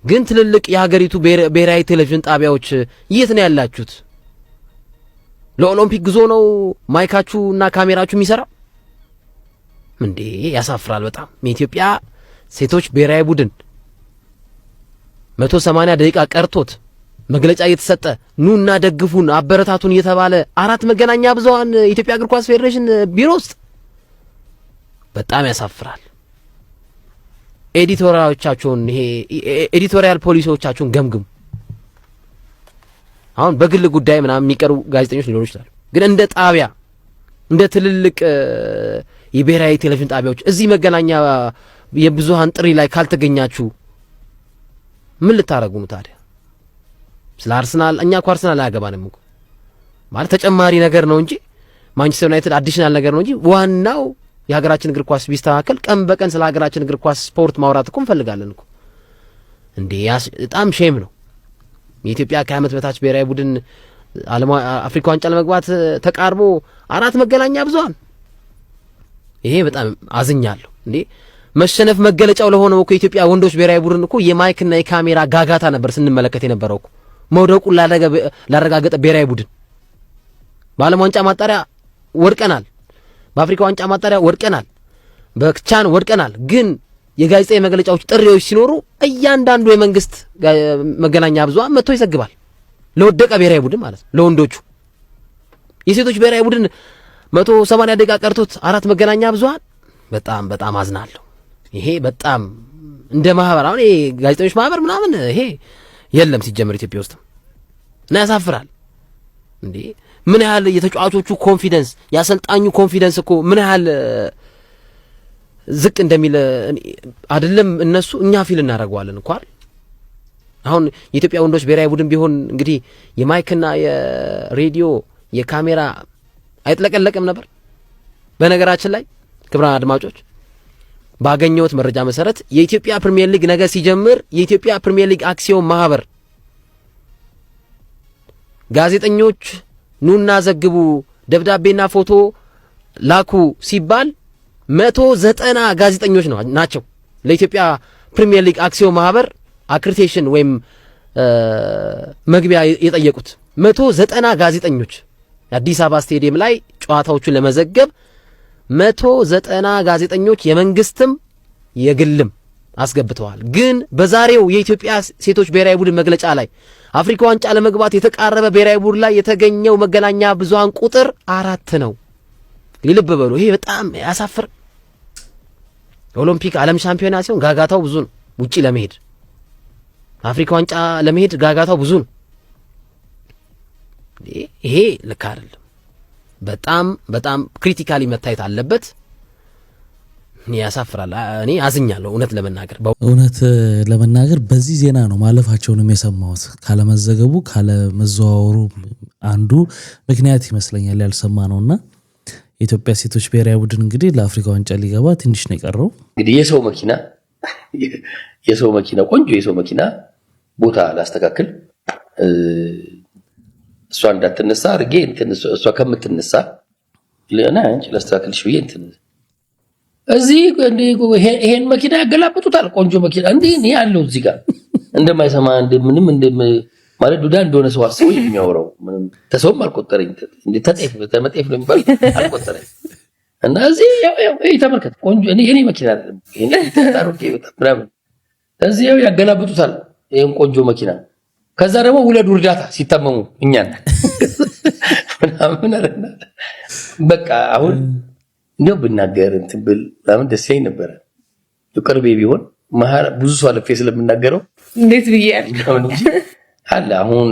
ግን ትልልቅ የሀገሪቱ ብሔራዊ ቴሌቪዥን ጣቢያዎች የት ነው ያላችሁት? ለኦሎምፒክ ጉዞ ነው ማይካችሁ እና ካሜራችሁ የሚሰራው እንዴ? ያሳፍራል በጣም። የኢትዮጵያ ሴቶች ብሔራዊ ቡድን 180 ደቂቃ ቀርቶት መግለጫ እየተሰጠ ኑና ደግፉን አበረታቱን እየተባለ 4 መገናኛ ብዙሃን ኢትዮጵያ እግር ኳስ ፌዴሬሽን ቢሮ ውስጥ በጣም ያሳፍራል። ኤዲቶሪያሎቻችሁን ይሄ ኤዲቶሪያል ፖሊሲዎቻችሁን ገምግሙ። አሁን በግል ጉዳይ ምናምን የሚቀሩ ጋዜጠኞች ሊኖሩ ይችላሉ። ግን እንደ ጣቢያ እንደ ትልልቅ የብሔራዊ ቴሌቪዥን ጣቢያዎች እዚህ መገናኛ የብዙሃን ጥሪ ላይ ካልተገኛችሁ ምን ልታረጉ ነው ታዲያ? ስለ አርሰናል እኛ እኮ አርሰናል አያገባንም እኮ ማለት ተጨማሪ ነገር ነው እንጂ ማንቸስተር ዩናይትድ አዲሽናል ነገር ነው እንጂ ዋናው የሀገራችን እግር ኳስ ቢስተካከል ቀን በቀን ስለ ሀገራችን እግር ኳስ ስፖርት ማውራት እኮ እንፈልጋለን እኮ እንዴ። በጣም ሼም ነው። የኢትዮጵያ ከዓመት በታች ብሔራዊ ቡድን አፍሪካ ዋንጫ ለመግባት ተቃርቦ 4 መገናኛ ብዙሃን። ይሄ በጣም አዝኛለሁ እንዴ። መሸነፍ መገለጫው ለሆነው እኮ የኢትዮጵያ ወንዶች ብሔራዊ ቡድን እኮ የማይክና የካሜራ ጋጋታ ነበር ስንመለከት የነበረው እኮ። መውደቁን ላረጋገጠ ብሔራዊ ቡድን በዓለም ዋንጫ ማጣሪያ ወድቀናል፣ በአፍሪካ ዋንጫ ማጣሪያ ወድቀናል፣ በቻን ወድቀናል። ግን የጋዜጣዊ መግለጫዎች ጥሪዎች ሲኖሩ እያንዳንዱ የመንግስት መገናኛ ብዙሃን መጥቶ ይዘግባል። ለወደቀ ብሔራዊ ቡድን ማለት ነው ለወንዶቹ። የሴቶች ብሔራዊ ቡድን 180 ደቂቃ ቀርቶት 4 መገናኛ ብዙሃን በጣም በጣም አዝናለሁ። ይሄ በጣም እንደ ማህበር አሁን ይሄ ጋዜጠኞች ማህበር ምናምን ይሄ የለም ሲጀምር ኢትዮጵያ ውስጥ እና ያሳፍራል። እንዴ ምን ያህል የተጫዋቾቹ ኮንፊደንስ ያሰልጣኙ ኮንፊደንስ እኮ ምን ያህል ዝቅ እንደሚል አይደለም እነሱ እኛ ፊል እናደርገዋለን እንኳን። አሁን የኢትዮጵያ ወንዶች ብሔራዊ ቡድን ቢሆን እንግዲህ የማይክና የሬዲዮ የካሜራ አይጥለቀለቅም ነበር። በነገራችን ላይ ክቡራን አድማጮች ባገኘሁት መረጃ መሰረት የኢትዮጵያ ፕሪሚየር ሊግ ነገ ሲጀምር የኢትዮጵያ ፕሪሚየር ሊግ አክሲዮን ማህበር ጋዜጠኞች ኑና ዘግቡ ደብዳቤና ፎቶ ላኩ ሲባል 190 ጋዜጠኞች ናቸው ለኢትዮጵያ ፕሪሚየር ሊግ አክሲዮን ማህበር አክሪቴሽን ወይም መግቢያ የጠየቁት 190 ጋዜጠኞች አዲስ አበባ ስቴዲየም ላይ ጨዋታዎቹን ለመዘገብ 190 ጋዜጠኞች የመንግስትም የግልም አስገብተዋል። ግን በዛሬው የኢትዮጵያ ሴቶች ብሔራዊ ቡድን መግለጫ ላይ አፍሪካ ዋንጫ ለመግባት የተቃረበ ብሔራዊ ቡድን ላይ የተገኘው መገናኛ ብዙሃን ቁጥር 4 ነው። ልብ በሉ። ይሄ በጣም ያሳፍር። ኦሎምፒክ ዓለም ሻምፒዮና ሲሆን ጋጋታው ብዙ ነው። ውጪ ለመሄድ አፍሪካ ዋንጫ ለመሄድ ጋጋታው ብዙ ነው። ይሄ ልክ አይደለም። በጣም በጣም ክሪቲካሊ መታየት አለበት። ያሳፍራል። እኔ አዝኛለሁ እውነት ለመናገር በዚህ ዜና ነው ማለፋቸውንም የሰማሁት። ካለመዘገቡ ካለመዘዋወሩ አንዱ ምክንያት ይመስለኛል ያልሰማ ነውና የኢትዮጵያ ሴቶች ብሔራዊ ቡድን እንግዲህ ለአፍሪካ ዋንጫ ሊገባ ትንሽ ነው የቀረው። እንግዲህ የሰው መኪና ቆንጆ የሰው መኪና ቦታ ላስተካክል እሷ እንዳትነሳ አርጌ እሷ ከምትነሳ ለና አንቺ ላስተካክልሽ ብዬ እዚህ ይሄን መኪና ያገላብጡታል። ቆንጆ መኪና እንዴ ያለው እዚህ ጋር እንደማይሰማ እንደምንም ማለት ዱዳ እንደሆነ ሰው አስበው የሚያወራው ምንም ተሰውም አልቆጠረኝ እንዴ ተመጤፍ ነው የሚባል አልቆጠረኝ እና እዚህ ያው ተመልከት ቆንጆ እኔ መኪና አይደለም ይሄን ታሩቄ በጣም እዚህ ያገላብጡታል ይሄን ቆንጆ መኪና። ከዛ ደግሞ ውለዱ እርዳታ ሲታመሙ እኛን ምናምን አረና በቃ አሁን ነው ብናገር እንትን ብል ለምን ደስ ይለኝ ነበር። ቅርቤ ቢሆን ብዙ ሰው አለፈ ስለምናገረው እንዴት ብዬ አለ አሁን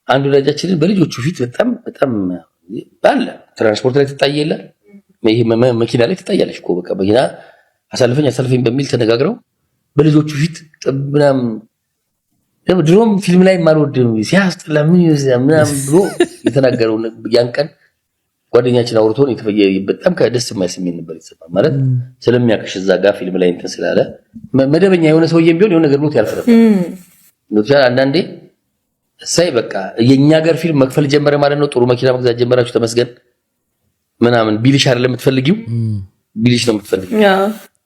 አንዱ ልጃችንን በልጆቹ ፊት በጣም አለ ትራንስፖርት ላይ ተጣየለ ይሄ መኪና ላይ ተጣያለሽ እኮ በቃ መኪና አሳልፈኝ በሚል ተነጋግረው በልጆቹ ፊት ጥብናም ድሮም ፊልም ላይ ማልወድ ሲያስጠላ ምናምን ብሎ የተናገረው ያን ቀን ጓደኛችን አውርቶን በጣም ከደስ የማይስመኝ ነበር ይሰማል ማለት ስለሚያከሽ እዛ ጋር ፊልም ላይ እንትን ስላለ መደበኛ የሆነ ሰውዬም ቢሆን የሆነ ነገር ብሎት ያልፈረደ ነው። አንዳንዴ ሳይ በቃ የኛ ሀገር ፊልም መክፈል ጀመረ ማለት ነው። ጥሩ መኪና መግዛት ጀመራችሁ ተመስገን ምናምን ቢልሽ አይደለም የምትፈልጊው ቢልሽ ነው የምትፈልጊው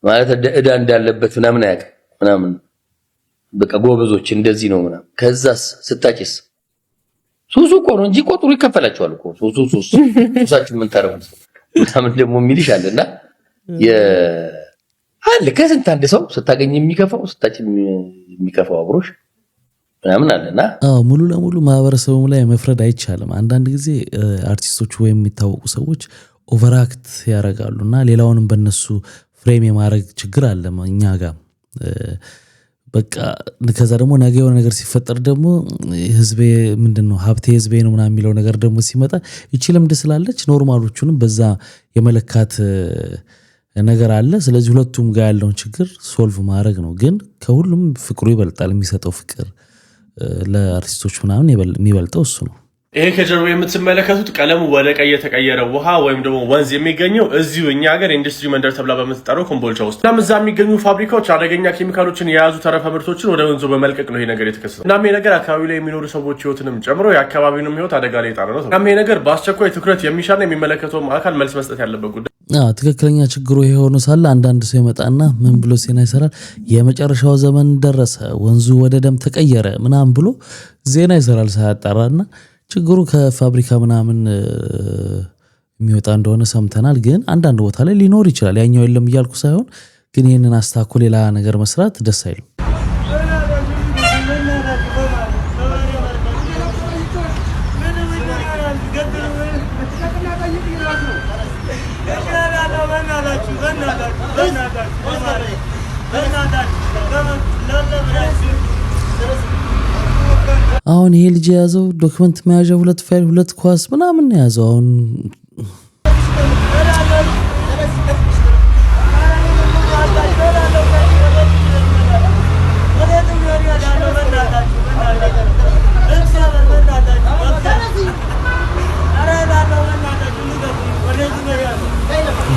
ማለት እዳ እንዳለበት ምናምን አያውቅ ምናምን በቃ ጎበዞች እንደዚህ ነው ምናምን ከዛስ ስታጭስ ሱሱ እኮ ነው እንጂ ቁጥሩ ይከፈላቸዋል እኮ ሱሳችሁ ምን ታረጉት ምናምን ደግሞ የሚልሽ አለና አለ ከስንት አንድ ሰው ስታገኝ የሚከፋው ስታጭ የሚከፋው አብሮሽ ምናምን አለና ሙሉ ለሙሉ ማህበረሰቡ ላይ መፍረድ አይቻልም። አንዳንድ ጊዜ አርቲስቶች ወይም የሚታወቁ ሰዎች ኦቨርአክት ያደርጋሉና ሌላውንም በእነሱ ፍሬም የማድረግ ችግር አለ እኛ ጋር በቃ ከዛ ደግሞ ነገ የሆነ ነገር ሲፈጠር ደግሞ ህዝቤ ምንድነው ሀብቴ ህዝቤ ነው ምናምን የሚለው ነገር ደግሞ ሲመጣ ይቺ ልምድ ስላለች ኖርማሎቹንም በዛ የመለካት ነገር አለ። ስለዚህ ሁለቱም ጋር ያለውን ችግር ሶልቭ ማድረግ ነው። ግን ከሁሉም ፍቅሩ ይበልጣል። የሚሰጠው ፍቅር ለአርቲስቶች ምናምን የሚበልጠው እሱ ነው። ይሄ ከጀርባ የምትመለከቱት ቀለሙ ወደ ቀይ የተቀየረ ውሃ ወይም ደግሞ ወንዝ የሚገኘው እዚሁ እኛ ሀገር ኢንዱስትሪ መንደር ተብላ በምትጠራው ኮምቦልቻ ውስጥ እናም እዛ የሚገኙ ፋብሪካዎች አደገኛ ኬሚካሎችን የያዙ ተረፈ ምርቶችን ወደ ወንዙ በመልቀቅ ነው ይሄ ነገር የተከሰተው። እናም ይሄ ነገር አካባቢ ላይ የሚኖሩ ሰዎች ህይወትንም ጨምሮ የአካባቢውንም ህይወት አደጋ ላይ የጣለ ነው። እናም ይሄ ነገር በአስቸኳይ ትኩረት የሚሻና የሚመለከተው አካል መልስ መስጠት ያለበት ጉዳይ። ትክክለኛ ችግሩ ይሄ ሆኖ ሳለ አንዳንድ ሰው ይመጣና ምን ብሎ ዜና ይሰራል፣ የመጨረሻው ዘመን ደረሰ፣ ወንዙ ወደ ደም ተቀየረ ምናምን ብሎ ዜና ይሰራል ሳያጣራና ችግሩ ከፋብሪካ ምናምን የሚወጣ እንደሆነ ሰምተናል። ግን አንዳንድ ቦታ ላይ ሊኖር ይችላል። ያኛው የለም እያልኩ ሳይሆን ግን ይህንን አስታኮ ሌላ ነገር መስራት ደስ አይልም። አሁን ይሄ ልጅ የያዘው ዶክመንት መያዣ 2 ፋይል 2 ኳስ ምናምን የያዘው አሁን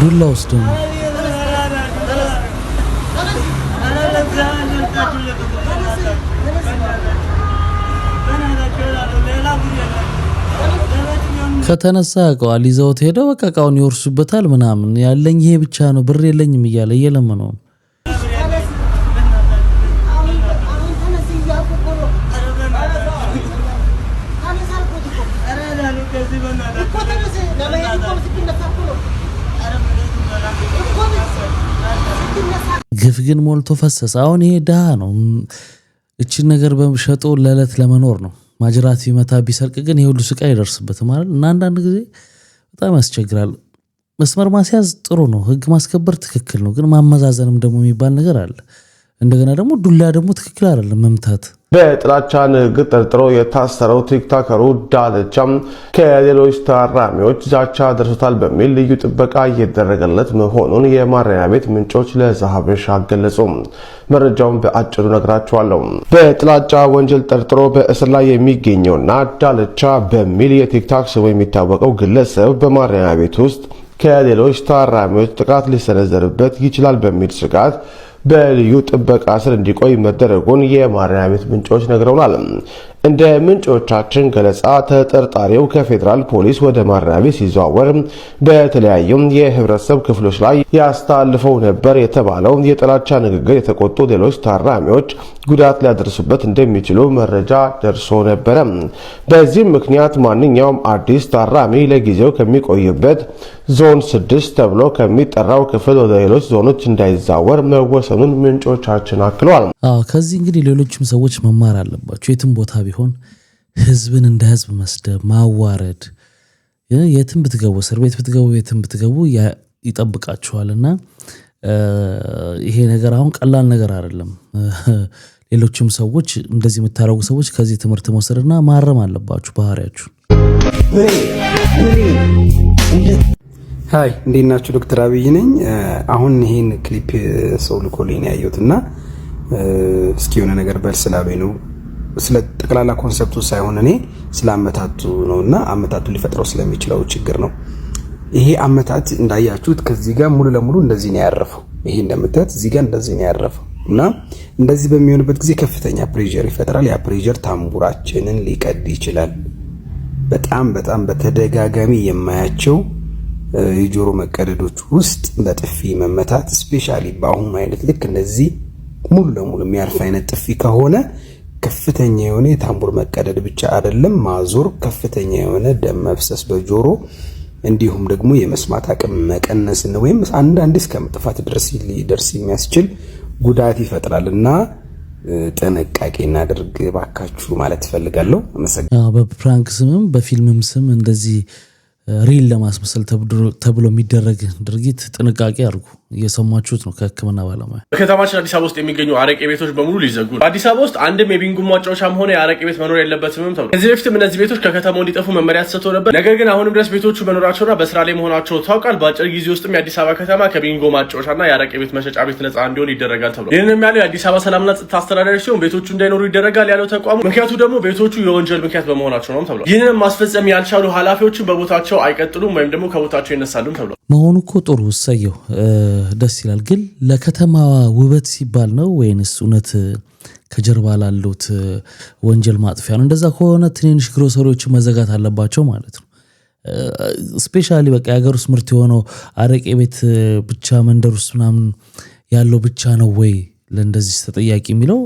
ዱላ ውስጥ ነው። ከተነሳ ያውቀዋል። ይዘውት ሄደው በቃ እቃውን ይወርሱበታል ምናምን። ያለኝ ይሄ ብቻ ነው ብር የለኝም እያለ እየለመነው ነው። ግፍ ግን ሞልቶ ፈሰሰ። አሁን ይሄ ድሃ ነው። እቺን ነገር በሸጦ ለዕለት ለመኖር ነው። ማጅራት ቢመታ ቢሰርቅ ግን ይሄ ሁሉ ስቃይ ይደርስበታል ማለት እና አንዳንድ ጊዜ በጣም ያስቸግራል። መስመር ማስያዝ ጥሩ ነው፣ ህግ ማስከበር ትክክል ነው። ግን ማመዛዘንም ደግሞ የሚባል ነገር አለ። እንደገና ደግሞ ዱላ ደግሞ ትክክል አይደለም መምታት። በጥላቻ ንግግር ጠርጥሮ የታሰረው ቲክቶከሩ ዳልቻም ከሌሎች ታራሚዎች ዛቻ ደርሶታል በሚል ልዩ ጥበቃ እየተደረገለት መሆኑን የማረሚያ ቤት ምንጮች ለዛሀበሻ ገለጹ። መረጃውን በአጭሩ ነግራችኋለሁ። በጥላቻ ወንጀል ጠርጥሮ በእስር ላይ የሚገኘውና ዳልቻ በሚል የቲክቶክ ስሙ የሚታወቀው ግለሰብ በማረሚያ ቤት ውስጥ ከሌሎች ታራሚዎች ጥቃት ሊሰነዘርበት ይችላል በሚል ስጋት በልዩ ጥበቃ ስር እንዲቆይ መደረጉን የማረሚያ ቤት ምንጮች ነግረውናል። እንደ ምንጮቻችን ገለጻ ተጠርጣሪው ከፌዴራል ፖሊስ ወደ ማረሚያ ቤት ሲዘዋወር በተለያዩ የህብረተሰብ ክፍሎች ላይ ያስተላልፈው ነበር የተባለው የጥላቻ ንግግር የተቆጡ ሌሎች ታራሚዎች ጉዳት ሊያደርሱበት እንደሚችሉ መረጃ ደርሶ ነበረ። በዚህም ምክንያት ማንኛውም አዲስ ታራሚ ለጊዜው ከሚቆይበት ዞን 6 ተብሎ ከሚጠራው ክፍል ወደ ሌሎች ዞኖች እንዳይዛወር መወሰኑን ምንጮቻችን አክለዋል። ከዚህ እንግዲህ ሌሎችም ሰዎች መማር አለባቸው። የትም ቦታ ቢሆን ህዝብን እንደ ህዝብ መስደብ፣ ማዋረድ የትም ብትገቡ እስር ቤት ብትገቡ የትም ብትገቡ ይጠብቃችኋልና ይሄ ነገር አሁን ቀላል ነገር አይደለም። ሌሎችም ሰዎች እንደዚህ የምታረጉ ሰዎች ከዚህ ትምህርት መውሰድና ማረም አለባችሁ ባህሪያችሁ። ሃይ እንዴት ናችሁ? ዶክተር አብይ ነኝ። አሁን ይሄን ክሊፕ ሰው ልኮልኝ ያየሁትና እስኪ የሆነ ነገር በል ስላሉኝ ነው። ስለ ጠቅላላ ኮንሰፕቱ ሳይሆን እኔ ስለ አመታቱ ነውና አመታቱ ሊፈጥረው ስለሚችለው ችግር ነው። ይሄ አመታት እንዳያችሁት ከዚህ ጋር ሙሉ ለሙሉ እንደዚህ ነው ያረፈው። ይሄ እንደምታዩት እዚህ ጋር እንደዚህ ነው ያረፈው እና እንደዚህ በሚሆንበት ጊዜ ከፍተኛ ፕሬሸር ይፈጠራል። ያ ፕሬሸር ታምቡራችንን ሊቀድ ይችላል። በጣም በተደጋጋሚ የማያቸው የጆሮ መቀደዶች ውስጥ በጥፊ መመታት ስፔሻሊ በአሁኑ አይነት ልክ እንደዚህ ሙሉ ለሙሉ የሚያርፍ አይነት ጥፊ ከሆነ ከፍተኛ የሆነ የታምቡር መቀደድ ብቻ አይደለም ማዞር፣ ከፍተኛ የሆነ ደም መፍሰስ በጆሮ እንዲሁም ደግሞ የመስማት አቅም መቀነስን ወይም አንዳንዴ እስከ መጥፋት ድረስ ሊደርስ የሚያስችል ጉዳት ይፈጥራልና ጥንቃቄ እናድርግ ባካችሁ ማለት ፈልጋለሁ። በፕራንክ ስምም በፊልምም ስም እንደዚህ ሪል ለማስመሰል ተብሎ የሚደረግ ድርጊት ጥንቃቄ አድርጉ። እየሰማችሁት ነው ከሕክምና ባለሙያ። በከተማችን አዲስ አበባ ውስጥ የሚገኙ አረቄ ቤቶች በሙሉ ሊዘጉ ነው። በአዲስ አበባ ውስጥ አንድም የቢንጎ ማጫወቻም ሆነ የአረቄ ቤት መኖር የለበትም ተብሎ ከዚህ በፊትም እነዚህ ቤቶች ከከተማው እንዲጠፉ መመሪያ ተሰጥቶ ነበር። ነገር ግን አሁንም ድረስ ቤቶቹ መኖራቸውና በስራ ላይ መሆናቸው ታውቃል። በአጭር ጊዜ ውስጥም የአዲስ አበባ ከተማ ከቢንጎ ማጫወቻና የአረቄ ቤት መሸጫ ቤት ነፃ እንዲሆን ይደረጋል ተብሎ ይህንም ያለው የአዲስ አበባ ሰላምና ጸጥታ አስተዳዳሪ ሲሆን ቤቶቹ እንዳይኖሩ ይደረጋል ያለው ተቋሙ ምክንያቱ ደግሞ ቤቶቹ የወንጀል ምክንያት በመሆናቸው ነው ተብሎ ይህንንም ማስፈጸም ያልቻሉ ኃላፊዎችን በቦታቸው አይቀጥሉም ወይም ደግሞ ከቦታቸው ይነሳሉም ተብሎ መሆኑ እኮ ጥሩ እሰየው ደስ ይላል። ግን ለከተማዋ ውበት ሲባል ነው ወይንስ እውነት ከጀርባ ላሉት ወንጀል ማጥፊያ ነው? እንደዛ ከሆነ ትንንሽ ግሮሰሪዎች መዘጋት አለባቸው ማለት ነው። ስፔሻሊ በቃ የሀገር ውስጥ ምርት የሆነው አረቄ ቤት ብቻ መንደር ውስጥ ምናምን ያለው ብቻ ነው ወይ ለእንደዚህ ተጠያቂ የሚለው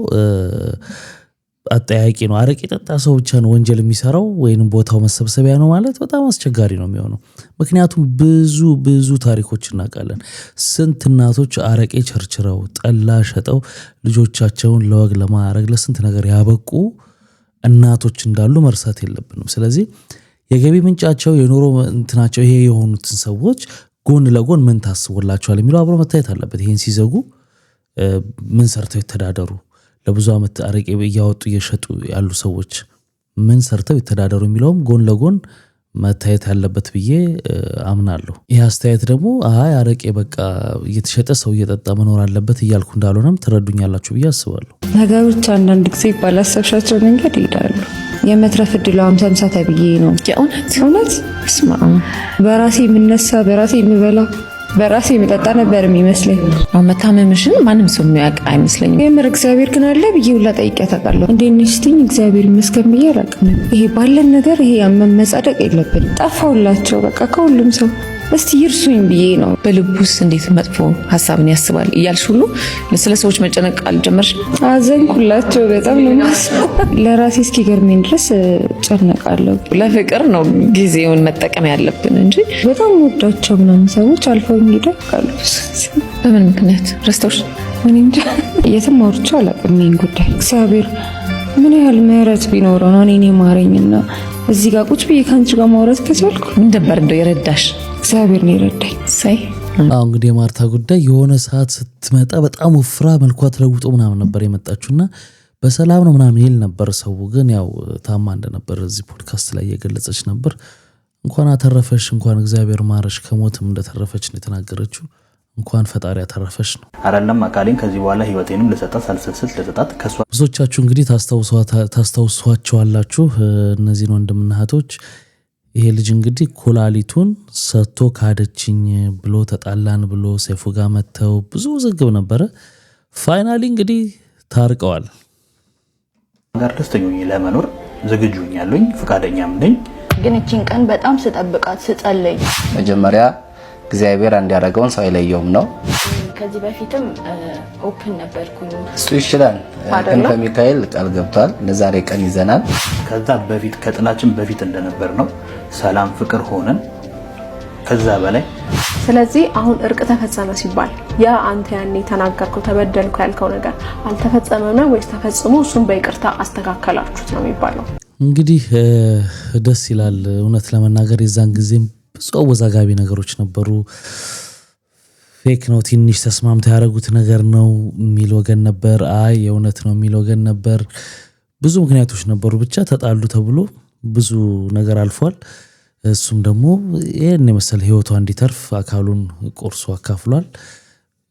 አጠያቂ ነው። አረቄ የጠጣ ሰው ብቻ ነው ወንጀል የሚሰራው ወይንም ቦታው መሰብሰቢያ ነው ማለት በጣም አስቸጋሪ ነው የሚሆነው። ምክንያቱም ብዙ ታሪኮች እናውቃለን። ስንት እናቶች አረቄ ቸርችረው ጠላ ሸጠው ልጆቻቸውን ለወግ ለማዕረግ ለስንት ነገር ያበቁ እናቶች እንዳሉ መርሳት የለብንም። ስለዚህ የገቢ ምንጫቸው የኑሮ እንትናቸው ይሄ የሆኑትን ሰዎች ጎን ለጎን ምን ታስቦላቸዋል የሚለው አብሮ መታየት አለበት። ይሄን ሲዘጉ ምን ሰርተው ይተዳደሩ? ለብዙ ዓመት አረቄ እያወጡ እየሸጡ ያሉ ሰዎች ምን ሰርተው ይተዳደሩ የሚለውም ጎን ለጎን መታየት ያለበት ብዬ አምናለሁ። ይህ አስተያየት ደግሞ አይ አረቄ በቃ እየተሸጠ ሰው እየጠጣ መኖር አለበት እያልኩ እንዳልሆነም ትረዱኛላችሁ ብዬ አስባለሁ። ነገሮች አንዳንድ ጊዜ ባላሰብሻቸው መንገድ ይሄዳሉ። የመትረፍ እድሉ 50 ተብዬ ነው። የእውነት ስማ፣ በራሴ የምነሳ በራሴ የምበላ በራሴ የምጠጣ ነበር የሚመስለኝ። መታመምሽን ማንም ሰው የሚያውቅ አይመስለኝም። የምር እግዚአብሔር ግን አለ ብዬ ሁላ ጠይቄያት አውቃለሁ። እንዴት ነሽ ስትይኝ እግዚአብሔር ይመስገን ብዬ አላውቅም። ይሄ ባለን ነገር ይሄ መመጻደቅ የለብንም። ጠፋሁላቸው በቃ ከሁሉም ሰው እስቲ ይርሱኝ ብዬ ነው። በልቡስ እንዴት መጥፎ ሀሳብን ያስባል እያልሽ ሁሉ ስለ ሰዎች መጨነቅ አልጀመርሽ? አዘንኩላቸው በጣም ነው ማስበው። ለራሴ እስኪገርመኝ ድረስ ጨነቃለሁ። ለፍቅር ነው ጊዜውን መጠቀም ያለብን እንጂ በጣም ወዳቸው ምናምን ሰዎች አልፈው ይሄዳሉ። በምን ምክንያት ረስተውሽ? እኔ እንጃ የትም አውርቼው አላውቅም ይሄን ጉዳይ። እግዚአብሔር ምን ያህል ምህረት ቢኖረው ነው እኔን የማረኝና እዚህ ጋር ቁጭ ብዬ ከአንቺ ጋር ማውራት ከቻልኩ። ምን ነበር እንደው የረዳሽ? እግዚአብሔር ነው የረዳኝ። ሳይ እንግዲህ የማርታ ጉዳይ የሆነ ሰዓት ስትመጣ በጣም ወፍራ መልኳ ተለውጦ ምናምን ነበር የመጣችውና በሰላም ነው ምናምን ይል ነበር። ሰው ግን ያው ታማ እንደነበር እዚህ ፖድካስት ላይ የገለጸች ነበር። እንኳን አተረፈሽ፣ እንኳን እግዚአብሔር ማረሽ፣ ከሞትም እንደተረፈች ነው የተናገረችው። እንኳን ፈጣሪ ያተረፈሽ ነው አይደለም። አካሌን ከዚህ በኋላ ህይወቴንም ለሰጣት ሳልሰስት ለሰጣት ከሷ ብዙዎቻችሁ እንግዲህ ታስታውሷቸዋላችሁ እነዚህን ወንድምና እህቶች። ይሄ ልጅ እንግዲህ ኩላሊቱን ሰጥቶ ካደችኝ ብሎ ተጣላን ብሎ ሰይፉ ጋር መተው ብዙ ውዝግብ ነበረ። ፋይናሊ እንግዲህ ታርቀዋል። ጋር ደስተኛ ሆኜ ለመኖር ዝግጁ ሆኛለሁ፣ ፈቃደኛም ነኝ። ግን እቺን ቀን በጣም ስጠብቃት ስጸልይ መጀመሪያ እግዚአብሔር እንዲያደርገውን ሰው አይለየውም ነው። ከዚህ በፊትም ኦፕን ነበርኩኝ። እሱ ይችላል ግን ከሚካኤል ቃል ገብቷል። ለዛሬ ቀን ይዘናል። ከዛ በፊት ከጥላችን በፊት እንደነበር ነው ሰላም ፍቅር ሆነን ከዛ በላይ። ስለዚህ አሁን እርቅ ተፈጸመ ሲባል ያ አንተ ያኔ ተናገርከው ተበደልኩ ያልከው ነገር አልተፈጸመም ነው ወይስ ተፈጽሞ እሱን በይቅርታ አስተካከላችሁት ነው የሚባለው? እንግዲህ ደስ ይላል። እውነት ለመናገር የዛን ጊዜም ብዙ አወዛጋቢ ነገሮች ነበሩ። ፌክ ነው ትንሽ ተስማምተው ያደረጉት ነገር ነው የሚል ወገን ነበር። አይ የእውነት ነው የሚል ወገን ነበር። ብዙ ምክንያቶች ነበሩ። ብቻ ተጣሉ ተብሎ ብዙ ነገር አልፏል። እሱም ደግሞ ይህን የመሰለ ህይወቷ እንዲተርፍ አካሉን ቆርሶ አካፍሏል።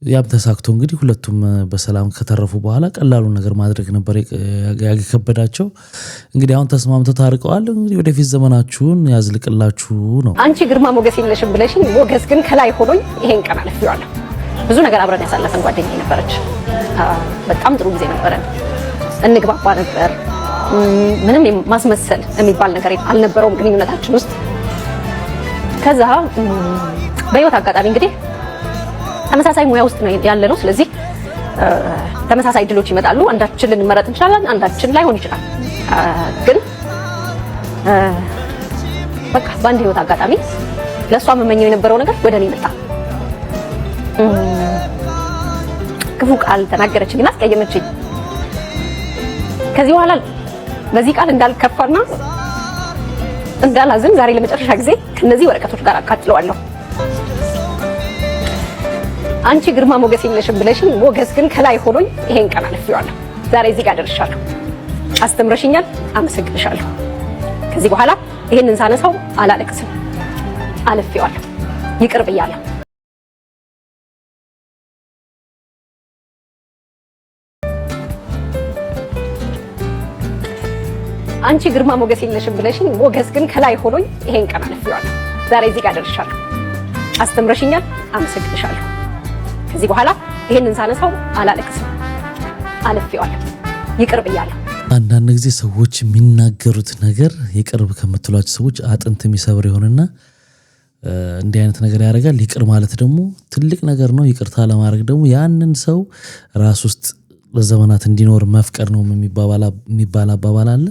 ያም ተሳክቶ እንግዲህ ሁለቱም በሰላም ከተረፉ በኋላ ቀላሉን ነገር ማድረግ ነበር ያከበዳቸው። እንግዲህ አሁን ተስማምተው ታርቀዋል። እንግዲህ ወደፊት ዘመናችሁን ያዝልቅላችሁ ነው። አንቺ ግርማ ሞገስ የለሽም ብለሽኝ ሞገስ ግን ከላይ ሆኖኝ ይሄን ቀን አልፌዋለሁ። ብዙ ነገር አብረን ያሳለፈን ጓደኛዬ ነበረች። በጣም ጥሩ ጊዜ ነበረን። እንግባባ ነበር። ምንም ማስመሰል የሚባል ነገር አልነበረውም ግንኙነታችን ውስጥ። ከዛ በህይወት አጋጣሚ እንግዲህ ተመሳሳይ ሙያ ውስጥ ነው ያለነው። ስለዚህ ተመሳሳይ እድሎች ይመጣሉ። አንዳችን ልንመረጥ እንችላለን፣ አንዳችን ላይሆን ይችላል። ግን በቃ በአንድ ህይወት አጋጣሚ ለእሷ መመኘው የነበረው ነገር ወደ እኔ መጣ። ክፉ ቃል ተናገረችኝና አስቀየመችኝ። ከዚህ በኋላ በዚህ ቃል እንዳልከፋና እንዳላዝን ዛሬ ለመጨረሻ ጊዜ ከነዚህ ወረቀቶች ጋር አቃጥለዋለሁ። አንቺ ግርማ ሞገስ የለሽም ብለሽኝ ሞገስ ግን ከላይ ሆኖኝ ይሄን ቀን አልፌዋለሁ። ዛሬ እዚህ ጋር ደርሻለሁ። አስተምረሽኛል፣ አመሰግንሻለሁ። ከዚህ በኋላ ይሄንን ሳነሳው አላለቅስም። አልፌዋለሁ፣ ይቅር ብያለሁ። አንቺ ግርማ ሞገስ የለሽም ብለሽኝ ሞገስ ግን ከላይ ሆኖኝ ይሄን ቀን አልፌዋለሁ። ዛሬ እዚህ ጋር ደርሻለሁ። አስተምረሽኛል፣ አመሰግንሻለሁ። ከዚህ በኋላ ይሄንን ሳነሳው አላለቅስም። አልፌዋለሁ፣ ይቅር ብያለሁ። አንዳንድ ጊዜ ሰዎች የሚናገሩት ነገር የቅርብ ከምትሏቸው ሰዎች አጥንት የሚሰብር ይሆንና እንዲህ አይነት ነገር ያደርጋል። ይቅር ማለት ደግሞ ትልቅ ነገር ነው። ይቅርታ ለማድረግ ደግሞ ያንን ሰው ራስ ውስጥ ለዘመናት እንዲኖር መፍቀር ነው የሚባል አባባል አለ።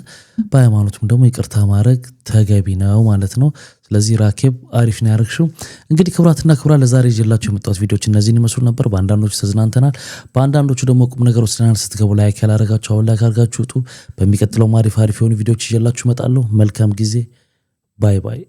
በሃይማኖቱም ደግሞ ይቅርታ ማድረግ ተገቢ ነው ማለት ነው። ስለዚህ ራኬብ አሪፍ ነው ያደረግሽው። እንግዲህ ክቡራትና ክቡራን ለዛሬ ይዤላችሁ የመጣሁት ቪዲዮዎች እነዚህን ይመስሉ ነበር። በአንዳንዶቹ ተዝናንተናል፣ በአንዳንዶቹ ደግሞ ቁም ነገር ወስደናል። ስትገቡ ላይክ ያላረጋችሁ አሁን ላይክ አድርጋችሁ ውጡ። በሚቀጥለው አሪፍ የሆኑ ቪዲዮዎች ይዤላችሁ እመጣለሁ። መልካም ጊዜ። ባይ ባይ።